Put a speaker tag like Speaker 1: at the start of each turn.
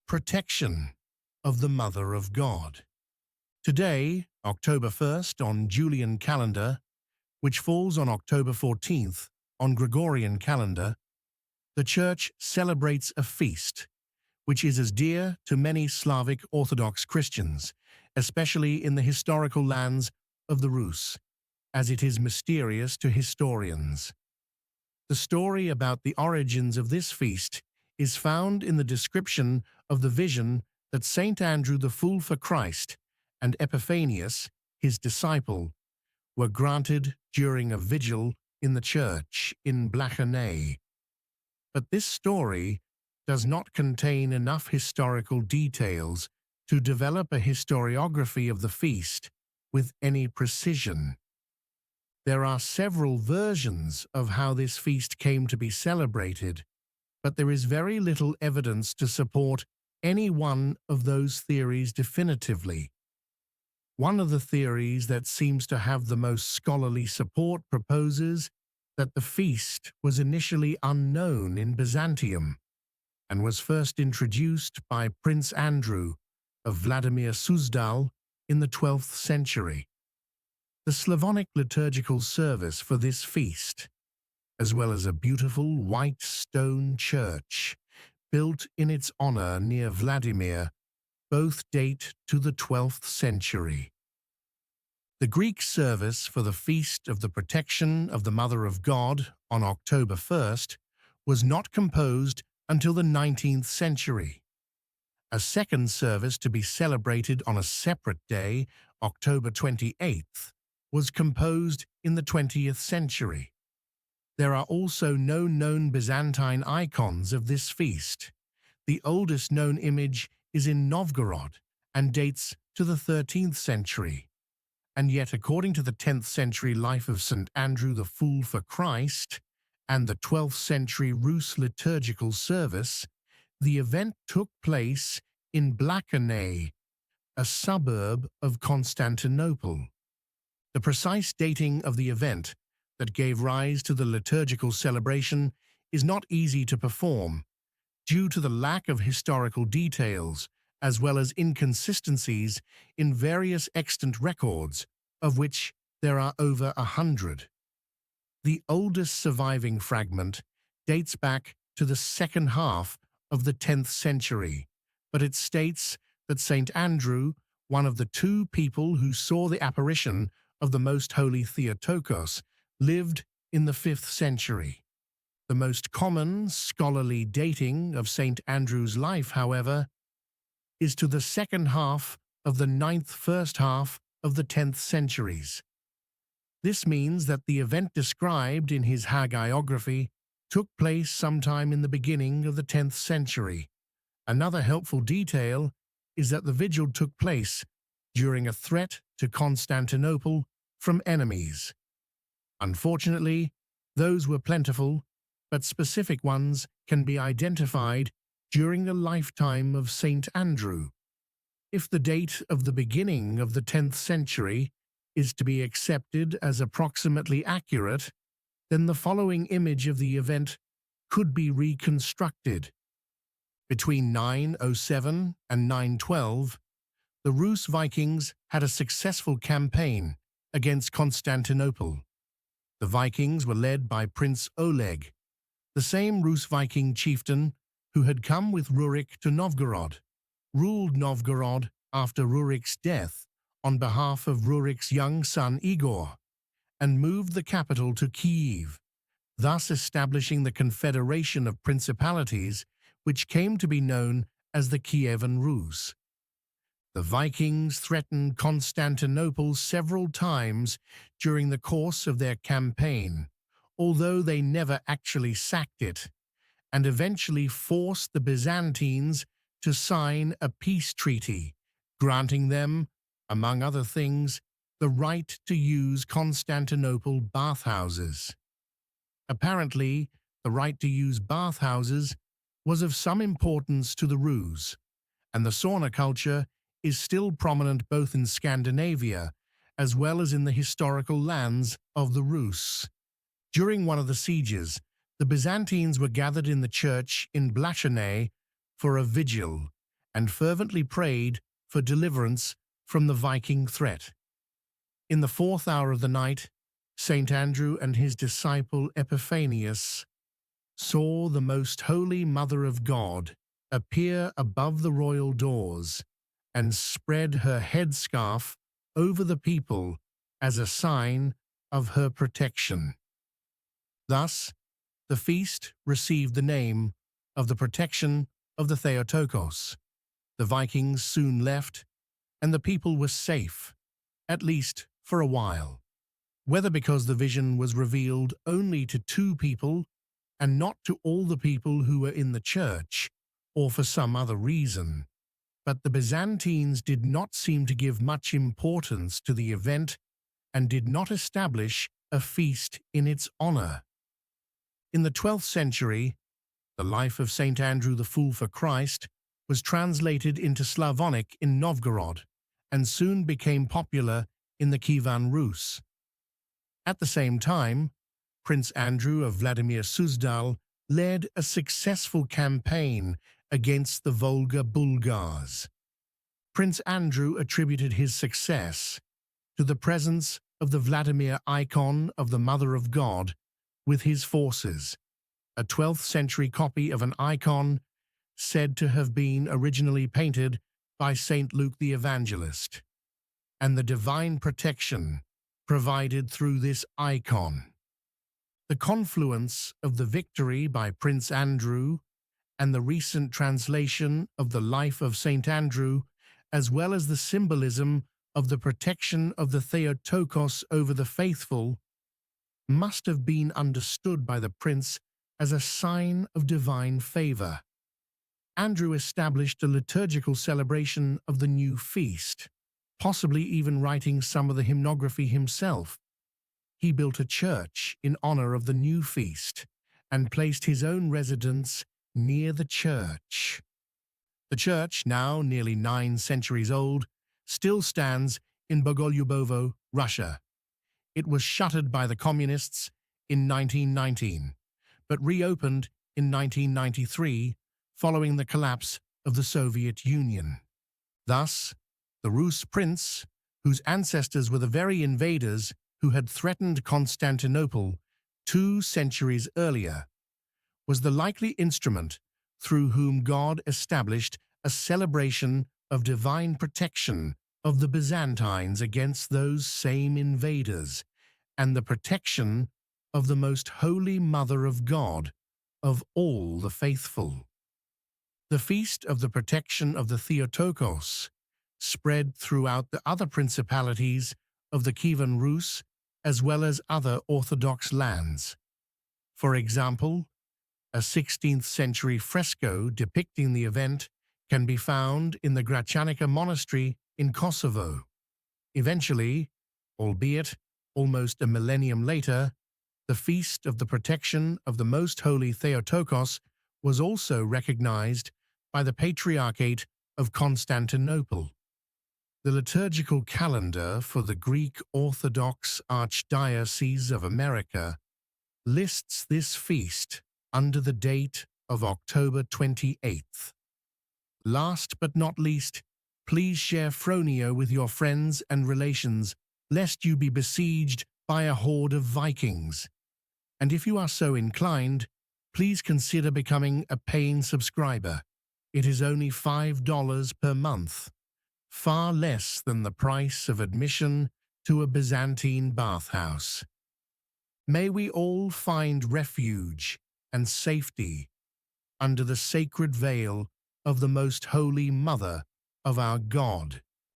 Speaker 1: protection of the Mother of God. Today, October 1st on Julian calendar, which falls on October 14th on Gregorian calendar, the Church celebrates a feast which is as dear to many Slavic Orthodox Christians, especially in the historical lands of the Rus, as it is mysterious to historians. The story about the origins of this feast is found in the description of the vision that Saint Andrew the Fool for Christ and Epiphanius, his disciple, were granted during a vigil in the church in Blachanae. But this story does not contain enough historical details to develop a historiography of the feast with any precision. There are several versions of how this feast came to be celebrated, but there is very little evidence to support any one of those theories definitively. One of the theories that seems to have the most scholarly support proposes that the feast was initially unknown in Byzantium and was first introduced by Prince Andrew of Vladimir Suzdal in the 12th century. The Slavonic liturgical service for this feast, as well as a beautiful white stone church built in its honor near Vladimir, both date to the 12th century. The Greek service for the Feast of the Protection of the Mother of God on October 1st was not composed until the 19th century. A second service to be celebrated on a separate day, October 28th, was composed in the 20th century. There are also no known Byzantine icons of this feast. The oldest known image is in Novgorod and dates to the 13th century. And yet, according to the 10th century life of St. Andrew the Fool for Christ and the 12th century Rus liturgical service, the event took place in Blachanae, a suburb of Constantinople. The precise dating of the event that gave rise to the liturgical celebration is not easy to perform, due to the lack of historical details as well as inconsistencies in various extant records, of which there are over 100. The oldest surviving fragment dates back to the second half of the 10th century, but it states that Saint Andrew, one of the two people who saw the apparition of the Most Holy Theotokos, lived in the 5th century. The most common scholarly dating of Saint Andrew's life, however, is to the second half of the first half of the 10th centuries. This means that the event described in his hagiography took place sometime in the beginning of the 10th century. Another helpful detail is that the vigil took place during a threat to Constantinople from enemies. Unfortunately, those were plentiful, but specific ones can be identified during the lifetime of Saint Andrew. If the date of the beginning of the 10th century is to be accepted as approximately accurate, then the following image of the event could be reconstructed. Between 907 and 912, the Rus Vikings had a successful campaign against Constantinople. The Vikings were led by Prince Oleg, the same Rus Viking chieftain who had come with Rurik to Novgorod, ruled Novgorod after Rurik's death on behalf of Rurik's young son Igor, and moved the capital to Kyiv, thus establishing the confederation of principalities which came to be known as the Kievan Rus. The Vikings threatened Constantinople several times during the course of their campaign, although they never actually sacked it, and eventually forced the Byzantines to sign a peace treaty, granting them, among other things, the right to use Constantinople bathhouses. Apparently, the right to use bathhouses was of some importance to the Rus, and the sauna culture is still prominent both in Scandinavia as well as in the historical lands of the Rus. During one of the sieges, the Byzantines were gathered in the church in Blachanae for a vigil, and fervently prayed for deliverance from the Viking threat. In the 4th hour of the night, Saint Andrew and his disciple Epiphanius saw the Most Holy Mother of God appear above the royal doors and spread her headscarf over the people as a sign of her protection. Thus, the feast received the name of the protection of the Theotokos. The Vikings soon left, and the people were safe, at least for a while. Whether because the vision was revealed only to 2 people and not to all the people who were in the church, or for some other reason, but the Byzantines did not seem to give much importance to the event and did not establish a feast in its honor. In the 12th century, the life of Saint Andrew the Fool for Christ was translated into Slavonic in Novgorod and soon became popular in the Kievan Rus. At the same time, Prince Andrew of Vladimir Suzdal led a successful campaign against the Volga Bulgars. Prince Andrew attributed his success to the presence of the Vladimir icon of the Mother of God with his forces, a 12th century copy of an icon said to have been originally painted by Saint Luke the Evangelist, and the divine protection provided through this icon. The confluence of the victory by Prince Andrew and the recent translation of the life of Saint Andrew, as well as the symbolism of the protection of the Theotokos over the faithful, must have been understood by the prince as a sign of divine favor. Andrew established a liturgical celebration of the new feast, possibly even writing some of the hymnography himself. He built a church in honor of the new feast and placed his own residence near the church. The church, now nearly 9 centuries old, still stands in Bogolyubovo, Russia. It was shuttered by the communists in 1919, but reopened in 1993 following the collapse of the Soviet Union. Thus, the Rus prince, whose ancestors were the very invaders who had threatened Constantinople 2 centuries earlier, was the likely instrument through whom God established a celebration of divine protection of the Byzantines against those same invaders, and the protection of the Most Holy Mother of God of all the faithful. The feast of the protection of the Theotokos spread throughout the other principalities of the Kievan Rus as well as other Orthodox lands. For example, a 16th century fresco depicting the event can be found in the Gračanica monastery in Kosovo. Eventually, albeit almost a millennium later, the feast of the protection of the Most Holy Theotokos was also recognized by the Patriarchate of Constantinople. The liturgical calendar for the Greek Orthodox Archdiocese of America lists this feast under the date of October 28th. Last but not least, please share Phroneo with your friends and relations, lest you be besieged by a horde of Vikings. And if you are so inclined, please consider becoming a paying subscriber. It is only $5 per month, far less than the price of admission to a Byzantine bathhouse. May we all find refuge and safety under the sacred veil of the Most Holy Mother of our God.